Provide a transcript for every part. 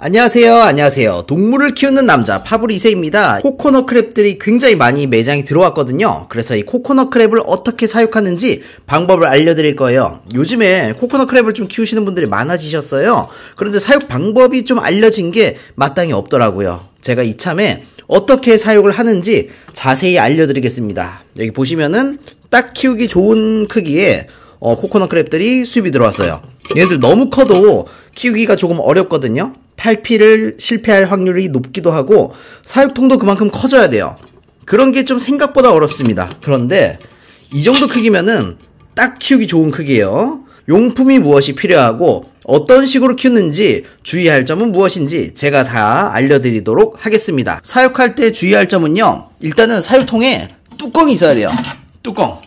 안녕하세요. 동물을 키우는 남자 파브리세입니다. 코코넛 크랩들이 굉장히 많이 매장에 들어왔거든요. 그래서 이 코코넛 크랩을 어떻게 사육하는지 방법을 알려드릴 거예요. 요즘에 코코넛 크랩을 좀 키우시는 분들이 많아지셨어요. 그런데 사육 방법이 좀 알려진 게 마땅히 없더라고요. 제가 이참에 어떻게 사육을 하는지 자세히 알려드리겠습니다. 여기 보시면은 딱 키우기 좋은 크기의 코코넛 크랩들이 수입이 들어왔어요. 얘들 너무 커도 키우기가 조금 어렵거든요. 탈피를 실패할 확률이 높기도 하고 사육통도 그만큼 커져야 돼요. 그런 게 좀 생각보다 어렵습니다. 그런데 이 정도 크기면은 딱 키우기 좋은 크기예요. 용품이 무엇이 필요하고 어떤 식으로 키우는지 주의할 점은 무엇인지 제가 다 알려드리도록 하겠습니다. 사육할 때 주의할 점은요, 일단은 사육통에 뚜껑이 있어야 돼요. 뚜껑.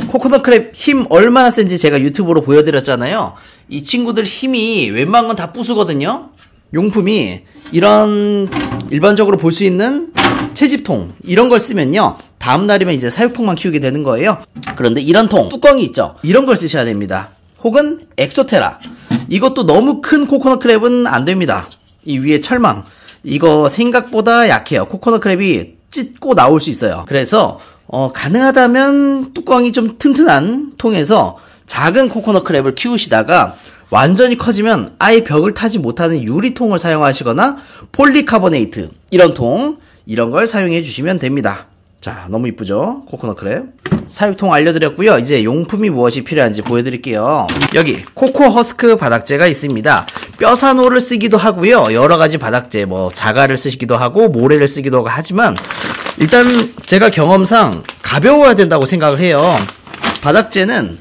코코넛 크랩 힘 얼마나 센지 제가 유튜브로 보여드렸잖아요. 이 친구들 힘이 웬만한 건 다 부수거든요. 용품이 이런 일반적으로 볼 수 있는 채집통 이런 걸 쓰면요, 다음날이면 이제 사육통만 키우게 되는 거예요. 그런데 이런 통, 뚜껑이 있죠. 이런 걸 쓰셔야 됩니다. 혹은 엑소테라. 이것도 너무 큰 코코넛 크랩은 안 됩니다. 이 위에 철망, 이거 생각보다 약해요. 코코넛 크랩이 찢고 나올 수 있어요. 그래서 가능하다면 뚜껑이 좀 튼튼한 통에서 작은 코코넛 크랩을 키우시다가 완전히 커지면 아예 벽을 타지 못하는 유리통을 사용하시거나 폴리카보네이트 이런 통, 이런 걸 사용해 주시면 됩니다. 자, 너무 이쁘죠? 코코넛 크랩. 사육통 알려드렸고요. 이제 용품이 무엇이 필요한지 보여드릴게요. 여기 코코 허스크 바닥재가 있습니다. 뼈사노를 쓰기도 하고요. 여러가지 바닥재, 뭐 자갈을 쓰기도 하고 모래를 쓰기도 하고 하지만 일단 제가 경험상 가벼워야 된다고 생각을 해요. 바닥재는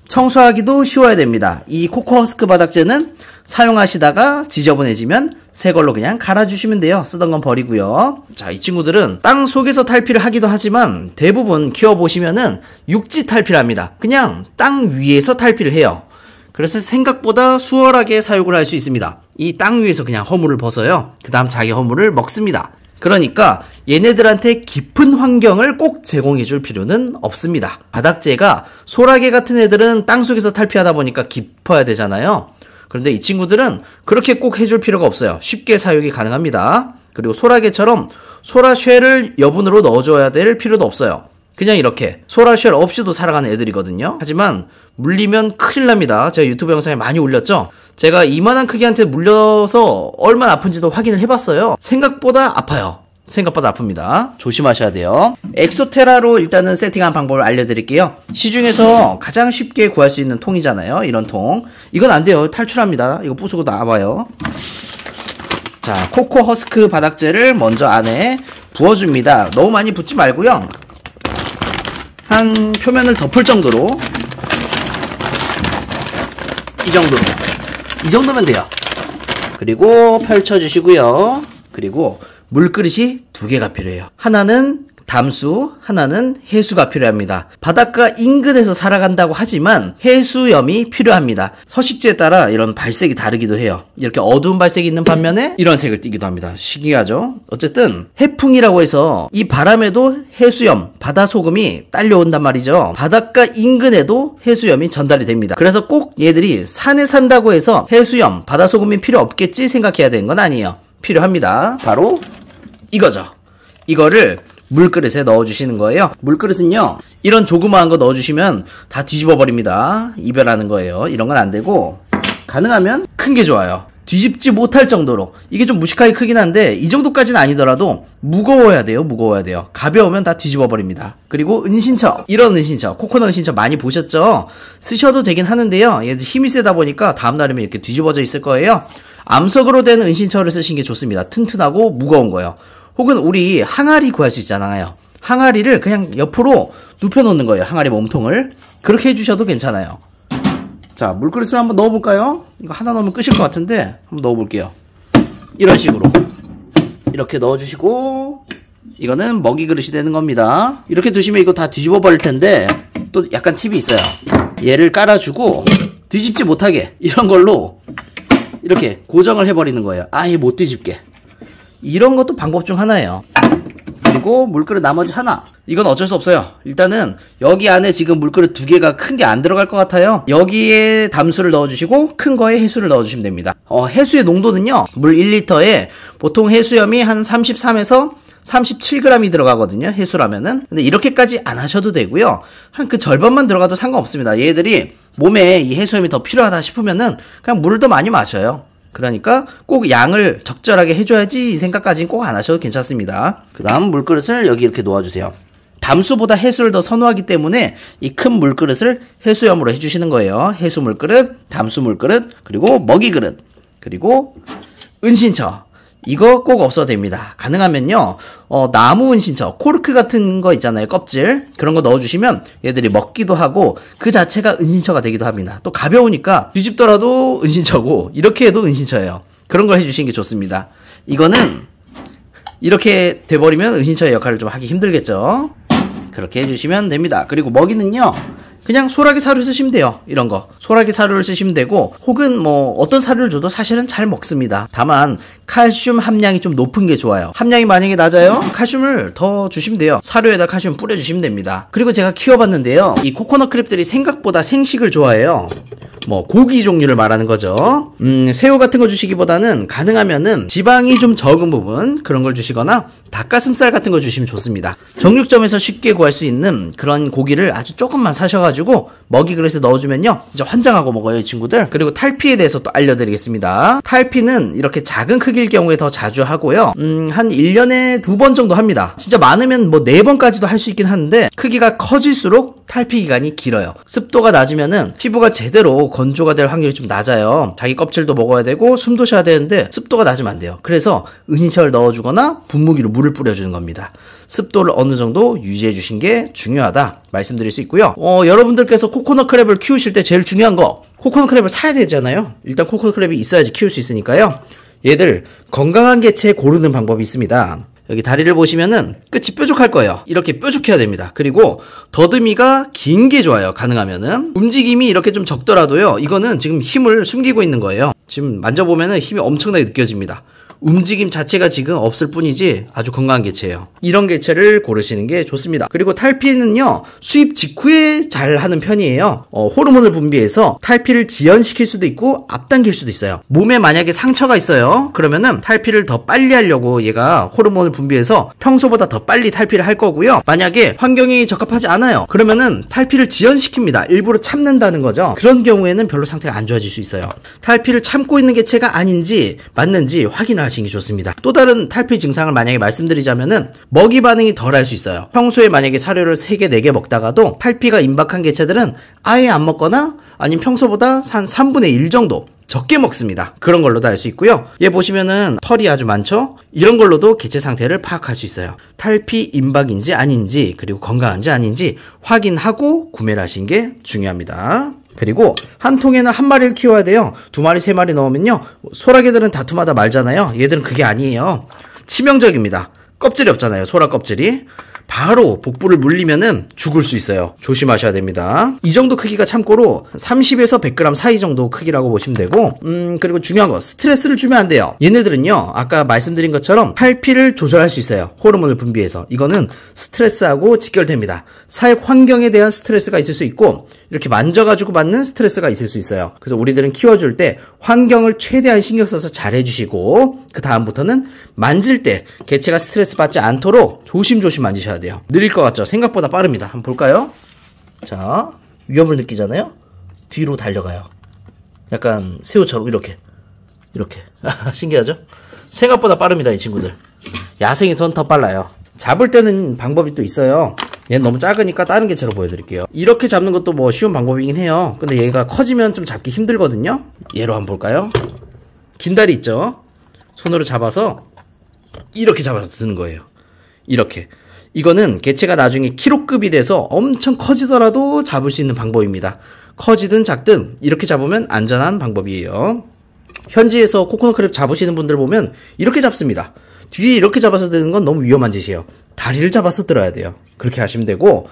청소하기도 쉬워야 됩니다. 이 코코 허스크 바닥재는 사용하시다가 지저분해지면 새 걸로 그냥 갈아주시면 돼요. 쓰던 건 버리고요. 자, 이 친구들은 땅 속에서 탈피를 하기도 하지만 대부분 키워보시면은 육지 탈피를 합니다. 그냥 땅 위에서 탈피를 해요. 그래서 생각보다 수월하게 사육을 할 수 있습니다. 이 땅 위에서 그냥 허물을 벗어요. 그 다음 자기 허물을 먹습니다. 그러니까 얘네들한테 깊은 환경을 꼭 제공해 줄 필요는 없습니다. 바닥재가 소라게 같은 애들은 땅속에서 탈피하다 보니까 깊어야 되잖아요. 그런데 이 친구들은 그렇게 꼭 해줄 필요가 없어요. 쉽게 사육이 가능합니다. 그리고 소라게처럼 소라쉘을 여분으로 넣어줘야 될 필요도 없어요. 그냥 이렇게 소라쉘 없이도 살아가는 애들이거든요. 하지만 물리면 큰일 납니다. 제가 유튜브 영상에 많이 올렸죠. 제가 이만한 크기한테 물려서 얼마나 아픈지도 확인을 해봤어요. 생각보다 아파요. 생각보다 아픕니다. 조심하셔야 돼요. 엑소테라로 일단은 세팅한 방법을 알려드릴게요. 시중에서 가장 쉽게 구할 수 있는 통이잖아요. 이런 통. 이건 안 돼요. 탈출합니다. 이거 부수고 나와요. 자, 코코 허스크 바닥재를 먼저 안에 부어줍니다. 너무 많이 붓지 말고요. 한 표면을 덮을 정도로, 이 정도면 돼요. 그리고 펼쳐주시고요. 그리고 물그릇이 2개가 필요해요. 하나는 담수, 하나는 해수가 필요합니다. 바닷가 인근에서 살아간다고 하지만 해수염이 필요합니다. 서식지에 따라 이런 발색이 다르기도 해요. 이렇게 어두운 발색이 있는 반면에 이런 색을 띠기도 합니다. 신기하죠? 어쨌든 해풍이라고 해서 이 바람에도 해수염, 바다소금이 딸려온단 말이죠. 바닷가 인근에도 해수염이 전달이 됩니다. 그래서 꼭 얘들이 산에 산다고 해서 해수염, 바다소금이 필요 없겠지 생각해야 되는 건 아니에요. 필요합니다. 바로 이거죠. 이거를 물그릇에 넣어주시는 거예요. 물그릇은요, 이런 조그마한 거 넣어주시면 다 뒤집어 버립니다. 이별하는 거예요. 이런 건 안 되고, 가능하면 큰 게 좋아요. 뒤집지 못할 정도로. 이게 좀 무식하게 크긴 한데 이 정도까지는 아니더라도 무거워야 돼요. 무거워야 돼요. 가벼우면 다 뒤집어 버립니다. 그리고 은신처, 이런 은신처, 코코넛 은신처 많이 보셨죠? 쓰셔도 되긴 하는데요, 얘들 힘이 세다 보니까 다음날이면 이렇게 뒤집어져 있을 거예요. 암석으로 된 은신처를 쓰시는 게 좋습니다. 튼튼하고 무거운 거예요. 혹은 우리 항아리 구할 수 있잖아요. 항아리를 그냥 옆으로 눕혀놓는 거예요. 항아리 몸통을. 그렇게 해주셔도 괜찮아요. 자, 물그릇을 한번 넣어볼까요? 이거 하나 넣으면 끝일 것 같은데 한번 넣어볼게요. 이런 식으로 이렇게 넣어주시고, 이거는 먹이 그릇이 되는 겁니다. 이렇게 두시면 이거 다 뒤집어 버릴 텐데 또 약간 팁이 있어요. 얘를 깔아주고 뒤집지 못하게 이런 걸로 이렇게 고정을 해버리는 거예요. 아예 못 뒤집게. 이런 것도 방법 중 하나예요. 그리고 물그릇 나머지 하나. 이건 어쩔 수 없어요. 일단은 여기 안에 지금 물그릇 2개가 큰 게 안 들어갈 것 같아요. 여기에 담수를 넣어주시고 큰 거에 해수를 넣어주시면 됩니다. 해수의 농도는요, 물 1리터에 보통 해수염이 한 33에서 37g이 들어가거든요, 해수라면은. 근데 이렇게까지 안 하셔도 되고요. 한 그 절반만 들어가도 상관없습니다. 얘들이 몸에 이 해수염이 더 필요하다 싶으면은 그냥 물을 더 많이 마셔요. 그러니까 꼭 양을 적절하게 해줘야지 이 생각까지는 꼭 안 하셔도 괜찮습니다. 그 다음 물그릇을 여기 이렇게 놓아주세요. 담수보다 해수를 더 선호하기 때문에 이 큰 물그릇을 해수염으로 해주시는 거예요. 해수 물그릇, 담수 물그릇, 그리고 먹이 그릇, 그리고 은신처. 이거 꼭 없어도 됩니다. 가능하면요, 나무 은신처, 코르크 같은 거 있잖아요, 껍질. 그런 거 넣어주시면 얘들이 먹기도 하고 그 자체가 은신처가 되기도 합니다. 또 가벼우니까 뒤집더라도 은신처고 이렇게 해도 은신처예요. 그런 걸 해주시는 게 좋습니다. 이거는 이렇게 돼버리면 은신처의 역할을 좀 하기 힘들겠죠. 그렇게 해주시면 됩니다. 그리고 먹이는요, 그냥 소라기 사료 쓰시면 돼요. 이런 거 소라기 사료를 쓰시면 되고, 혹은 뭐 어떤 사료를 줘도 사실은 잘 먹습니다. 다만 칼슘 함량이 좀 높은 게 좋아요. 함량이 만약에 낮아요, 칼슘을 더 주시면 돼요. 사료에다 칼슘 뿌려주시면 됩니다. 그리고 제가 키워봤는데요, 이 코코넛 크랩들이 생각보다 생식을 좋아해요. 뭐 고기 종류를 말하는 거죠. 새우 같은 거 주시기보다는 가능하면은 지방이 좀 적은 부분, 그런 걸 주시거나 닭가슴살 같은 거 주시면 좋습니다. 정육점에서 쉽게 구할 수 있는 그런 고기를 아주 조금만 사셔가지고 먹이 그릇에 넣어주면요, 진짜 환장하고 먹어요, 이 친구들. 그리고 탈피에 대해서 또 알려드리겠습니다. 탈피는 이렇게 작은 크기일 경우에 더 자주 하고요, 한 1년에 2번 정도 합니다. 진짜 많으면 뭐 4번까지도 할 수 있긴 하는데, 크기가 커질수록 탈피 기간이 길어요. 습도가 낮으면은 피부가 제대로 건조가 될 확률이 좀 낮아요. 자기 껍질도 먹어야 되고 숨도 쉬어야 되는데 습도가 낮으면 안 돼요. 그래서 은신처를 넣어주거나 분무기로 물을 뿌려주는 겁니다. 습도를 어느 정도 유지해 주신 게 중요하다 말씀드릴 수 있고요. 여러분들께서 코코넛 크랩을 키우실 때 제일 중요한 거, 코코넛 크랩을 사야 되잖아요. 일단 코코넛 크랩이 있어야지 키울 수 있으니까요. 얘들 건강한 개체 고르는 방법이 있습니다. 여기 다리를 보시면은 끝이 뾰족할 거예요. 이렇게 뾰족해야 됩니다. 그리고 더듬이가 긴 게 좋아요. 가능하면은 움직임이 이렇게 좀 적더라도요, 이거는 지금 힘을 숨기고 있는 거예요. 지금 만져보면은 힘이 엄청나게 느껴집니다. 움직임 자체가 지금 없을 뿐이지 아주 건강한 개체예요. 이런 개체를 고르시는 게 좋습니다. 그리고 탈피는요, 수입 직후에 잘 하는 편이에요. 호르몬을 분비해서 탈피를 지연시킬 수도 있고 앞당길 수도 있어요. 몸에 만약에 상처가 있어요, 그러면은 탈피를 더 빨리 하려고 얘가 호르몬을 분비해서 평소보다 더 빨리 탈피를 할 거고요. 만약에 환경이 적합하지 않아요, 그러면은 탈피를 지연시킵니다. 일부러 참는다는 거죠. 그런 경우에는 별로 상태가 안 좋아질 수 있어요. 탈피를 참고 있는 개체가 아닌지 맞는지 확인을 하시는 게 좋습니다. 또 다른 탈피 증상을 만약에 말씀드리자면은 먹이 반응이 덜 할 수 있어요. 평소에 만약에 사료를 3개, 4개 먹다가도 탈피가 임박한 개체들은 아예 안 먹거나 아니면 평소보다 한 3분의 1 정도 적게 먹습니다. 그런 걸로도 알 수 있고요. 얘 보시면은 털이 아주 많죠? 이런 걸로도 개체 상태를 파악할 수 있어요. 탈피 임박인지 아닌지, 그리고 건강한지 아닌지 확인하고 구매를 하시는 게 중요합니다. 그리고 한 통에는 한 마리를 키워야 돼요. 2마리, 3마리 넣으면요, 소라게들은 다툼하다 말잖아요. 얘들은 그게 아니에요. 치명적입니다. 껍질이 없잖아요, 소라 껍질이. 바로 복부를 물리면은 죽을 수 있어요. 조심하셔야 됩니다. 이 정도 크기가 참고로 30에서 100g 사이 정도 크기라고 보시면 되고, 그리고 중요한 거, 스트레스를 주면 안 돼요. 얘네들은요, 아까 말씀드린 것처럼 탈피를 조절할 수 있어요. 호르몬을 분비해서. 이거는 스트레스하고 직결됩니다. 사육 환경에 대한 스트레스가 있을 수 있고, 이렇게 만져가지고 받는 스트레스가 있을 수 있어요. 그래서 우리들은 키워줄 때 환경을 최대한 신경 써서 잘 해주시고, 그 다음부터는 만질 때 개체가 스트레스 받지 않도록 조심조심 만지셔야 돼요. 느릴 것 같죠? 생각보다 빠릅니다. 한번 볼까요? 자, 위협을 느끼잖아요? 뒤로 달려가요. 약간 새우처럼 이렇게 신기하죠? 생각보다 빠릅니다, 이 친구들. 야생에선 더 빨라요. 잡을 때는 방법이 또 있어요. 얘는 너무 작으니까 다른 개체로 보여드릴게요. 이렇게 잡는 것도 뭐 쉬운 방법이긴 해요. 근데 얘가 커지면 좀 잡기 힘들거든요. 얘로 한번 볼까요? 긴 다리 있죠? 손으로 잡아서 이렇게 잡아서 드는 거예요. 이렇게. 이거는 개체가 나중에 키로급이 돼서 엄청 커지더라도 잡을 수 있는 방법입니다. 커지든 작든 이렇게 잡으면 안전한 방법이에요. 현지에서 코코넛 크랩 잡으시는 분들 보면 이렇게 잡습니다. 뒤에 이렇게 잡아서 드는 건 너무 위험한 짓이에요. 다리를 잡아서 들어야 돼요. 그렇게 하시면 되고,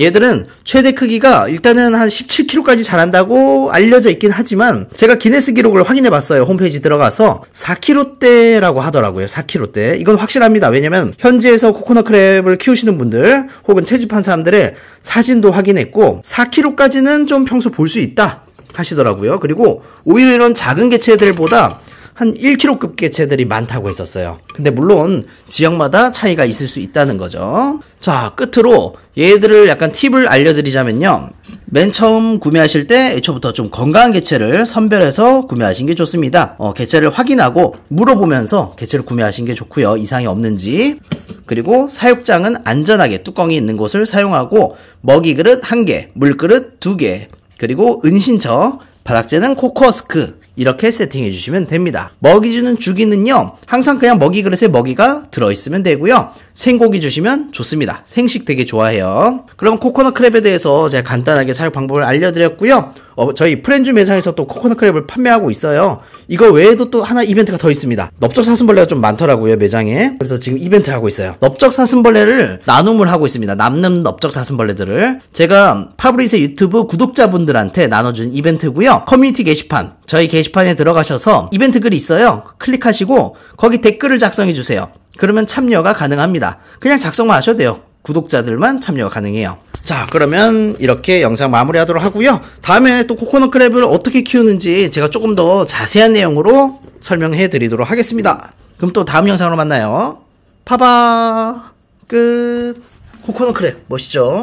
얘들은 최대 크기가 일단은 한 17kg까지 자란다고 알려져 있긴 하지만 제가 기네스 기록을 확인해 봤어요. 홈페이지 들어가서 4kg대라고 하더라고요. 4kg대. 이건 확실합니다. 왜냐면 현지에서 코코넛 크랩을 키우시는 분들 혹은 채집한 사람들의 사진도 확인했고 4kg까지는 좀 평소 볼 수 있다 하시더라고요. 그리고 오히려 이런 작은 개체들보다 한 1kg급 개체들이 많다고 했었어요. 근데 물론 지역마다 차이가 있을 수 있다는 거죠. 자, 끝으로 얘들을 약간 팁을 알려드리자면요. 맨 처음 구매하실 때 애초부터 좀 건강한 개체를 선별해서 구매하시는 게 좋습니다. 개체를 확인하고 물어보면서 개체를 구매하시는 게 좋고요. 이상이 없는지. 그리고 사육장은 안전하게 뚜껑이 있는 곳을 사용하고 먹이 그릇 1개, 물 그릇 2개, 그리고 은신처, 바닥재는 코코스크 이렇게 세팅해 주시면 됩니다. 먹이 주는 주기는요, 항상 그냥 먹이 그릇에 먹이가 들어있으면 되고요. 생고기 주시면 좋습니다. 생식 되게 좋아해요. 그럼 코코넛 크랩에 대해서 제가 간단하게 사육 방법을 알려드렸고요. 저희 프렌즈 매장에서 또 코코넛 크랩을 판매하고 있어요. 이거 외에도 또 하나 이벤트가 더 있습니다. 넓적 사슴벌레가 좀 많더라고요, 매장에. 그래서 지금 이벤트를 하고 있어요. 넓적 사슴벌레를 나눔을 하고 있습니다. 남는 넓적 사슴벌레들을 제가 파브리세 유튜브 구독자분들한테 나눠준 이벤트고요. 커뮤니티 게시판, 저희 게시판에 들어가셔서 이벤트 글이 있어요. 클릭하시고 거기 댓글을 작성해 주세요. 그러면 참여가 가능합니다. 그냥 작성만 하셔도 돼요. 구독자들만 참여가 가능해요. 자, 그러면 이렇게 영상 마무리하도록 하고요. 다음에 또 코코넛 크랩을 어떻게 키우는지 제가 조금 더 자세한 내용으로 설명해 드리도록 하겠습니다. 그럼 또 다음 영상으로 만나요. 파바 끝. 코코넛 크랩 멋있죠?